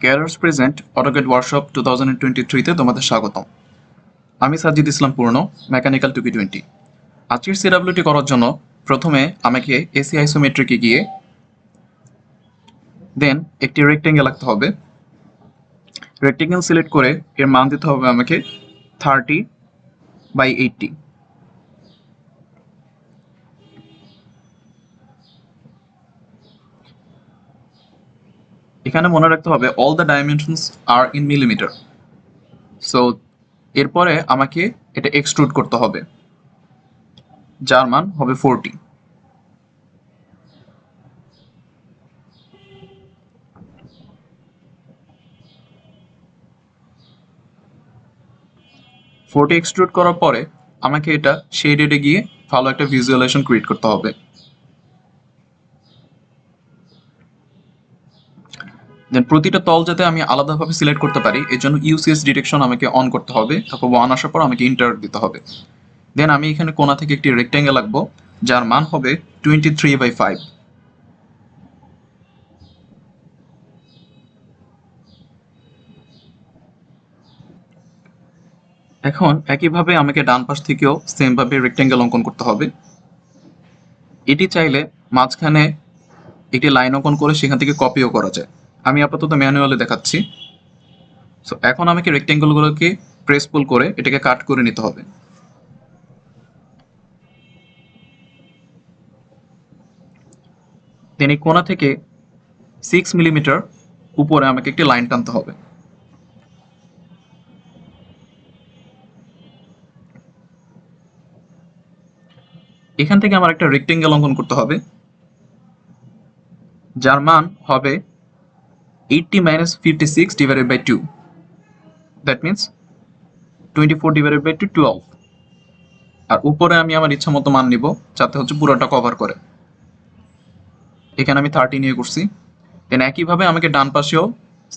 CADers present AutoCAD Workshop 2023 তে তোমাদের স্বাগতম। আমি সাজিদ ইসলাম পূর্ণ, মেকানিক্যাল 2P20। আজকের সিডাব্লিউটি করার জন্য প্রথমে আমাকে এসি আইসোমেট্রিকে গিয়ে দেন একটি রেক্টেঙ্গেল আঁকতে হবে। রেক্টেঙ্গেল সিলেক্ট করে এর মান দিতে হবে আমাকে 30/80। এখানে মনে রাখতে হবে all the dimensions are in millimetre. So এরপরে আমাকে এটা এক্সট্রুড করতে হবে, যার মান হবে 40। এক্সট্রুড করার পরে আমাকে এটা শেডেডে গিয়ে ভালো একটা ভিজুয়ালাইজেশন ক্রিয়েট করতে হবে। দেন প্রতিটা তল যাতে আমি আলাদাভাবে সিলেক্ট করতে পারি এর জন্য ইউসিএস ডিটেকশন আমাকে অন করতে হবে। তারপর 1 আসার পর আমাকে ইন্টার দিতে হবে। দেন আমি এখানে কোণা থেকে একটি রেক্টেঙ্গেল আঁকবো, যার মান হবে 23/5। এখন একইভাবে আমাকে ডান পাশ থেকেও সেমভাবে রেক্টেঙ্গেল অঙ্কন করতে হবে। এটি চাইলে মাঝখানে একটি লাইন অঙ্কন করে সেখান থেকে কপিও করা যায়। আমি আপাতত ম্যানুয়ালি দেখাচ্ছি। সো এখন আমাকে রেক্টেঙ্গেলগুলোকে প্রেস পুল করে এটাকে কাট করে নিতে হবে। দেন এই কোণা থেকে 6 মিলিমিটার উপরে আমাকে একটি লাইন টানতে হবে। এখান থেকে আমার একটা রেক্টেঙ্গেল অঙ্কন করতে হবে, যার মান হবে 80 - 56 / 2। That means 24/2 12। আর উপরে আমি আমার ইচ্ছা মতো মান নিব, যাতে হচ্ছে পুরোটা কভার করে। এখানে আমি 30 নিয়ে করছি। দেন একইভাবে আমাকে ডান পাশেও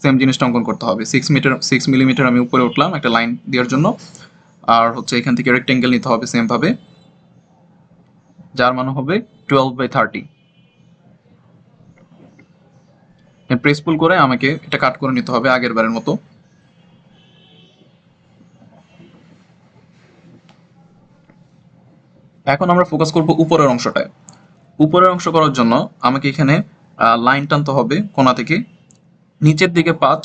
সেম জিনিসটা অঙ্কন করতে হবে। 6 মিলিমিটার আমি উপরে উঠলাম একটা লাইন দেওয়ার জন্য। আর হচ্ছে এখান থেকে রেক্টেঙ্গেল নিতে হবে সেমভাবে, যার মান হবে 12/30। প্রেস পুল করে আমাকে এটা কাট করে নিতে হবে আগের বারের মতো। এখন আমরা ফোকাস করব উপরের অংশটায়। উপরের অংশ করার জন্য আমাকে এখানে লাইন টানতে হবে কোণা থেকে নিচের দিকে 5।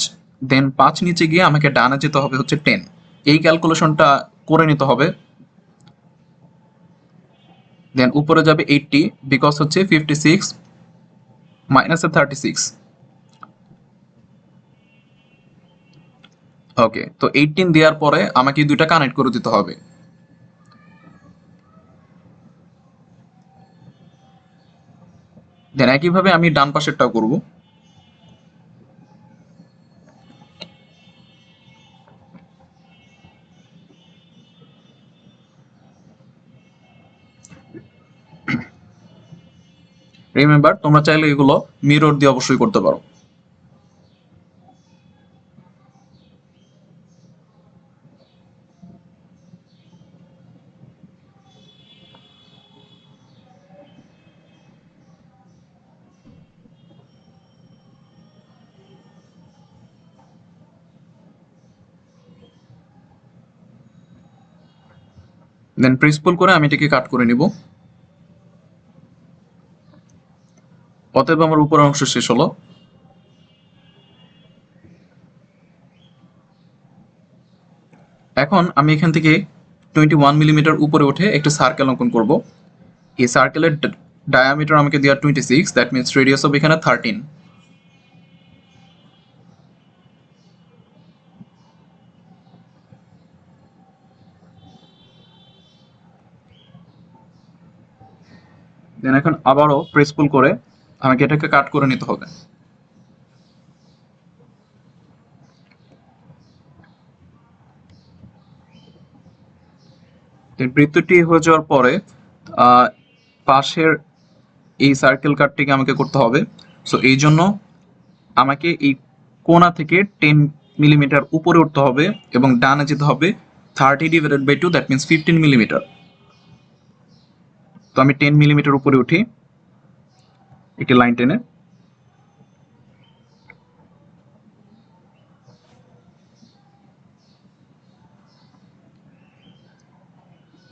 দেন 5 নিচে গিয়ে আমাকে ডানে যেতে হবে হচ্ছে 10। এই ক্যালকুলেশনটা করে নিতে হবে। দেন উপরে যাবে 80, বিকজ হচ্ছে 56 মাইনাসে 36। ওকে, তো 18 দেওয়ার পরে আমাকে দুইটা কানেক্ট করে দিতে হবে। দেন একইভাবে আমি ডান পাশেরটাও করব। রিমেম্বার, তোমরা চাইলে এগুলো মিরর দিয়ে অবশ্যই করতে পারো। দেন প্রেস পুল করে আমি এটাকে কাট করে নিব। অতএব আমার উপরের অংশ শেষ হলো। এখন আমি এখান থেকে 21 মিলিমিটার উপরে উঠে একটা সার্কেল অঙ্কন করব। এই সার্কেলের ডায়ামিটার আমাকে দেওয়া 26, দ্যাট মিনস রেডিয়াস হবে এখানে 13। দেন এখন আবারও প্রেস পুল করে আমাকে এটাকে কাট করে নিতে হবে। বৃত্তটি হয়ে যাওয়ার পরে পাশের এই সার্কেল কাটটিকে আমাকে করতে হবে। সো এই জন্য আমাকে এই কোণা থেকে 10 মিলিমিটার উপরে উঠতে হবে এবং ডানে যেতে হবে 30/2, দ্যাট মিনস 15 মিলিমিটার। তো আমি 10 মিলিমিটার উপরে উঠি একটি লাইন টেনে।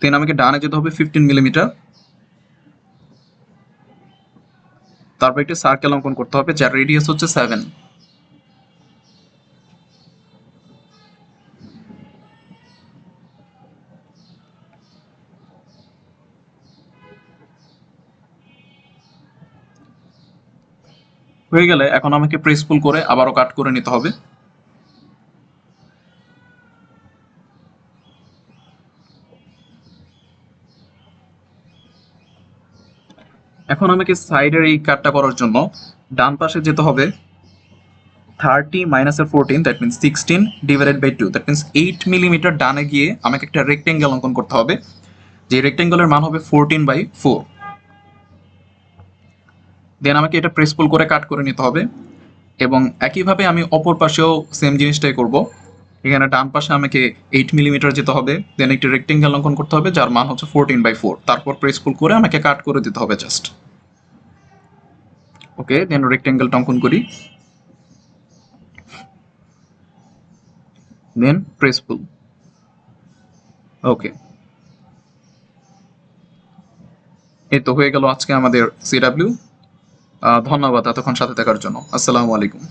দেন আমাকে ডানে যেতে হবে 15 মিলিমিটার, তারপর একটি সার্কেল অঙ্কন করতে হবে যার রেডিয়াস হচ্ছে 7। হয়ে গেলে এখন আমাকে প্রেস পুল করে আবারও কাট করে নিতে হবে। এখন আমাকে সাইডের এই কাটটা করার জন্য ডান পাশে যেতে হবে 30 মাইনাসের 14, that means 16 divided by 2, that means 8 millimetre ডানে গিয়ে আমাকে একটা রেক্টেঙ্গেল অঙ্কন করতে হবে, যে রেক্টেঙ্গেলের মান হবে 14/4। দেন আমাকে এটা প্রেস পুল করে কাট করে নিতে হবে, এবং একইভাবে আমি অপর পাশেও সেম জিনিসটাই করব। এখানে ডান পাশে আমাকে 8 মিলিমিটার যেতে হবে, দেন একটি রেক্টেঙ্গেল অঙ্কন করতে হবে যার মান হচ্ছে 14/4, তারপর প্রেস পুল করে আমাকে কাট করে দিতে হবে জাস্ট। ওকে, দেন রেক্টেঙ্গেলটা অঙ্কন করি, দেন প্রেস পুল। ওকে, এই তো হয়ে গেল আজকে আমাদের সিডাব্লিউ। ধন্যবাদ এতক্ষণ সাথে থাকার জন্য। আসসালামু আলাইকুম।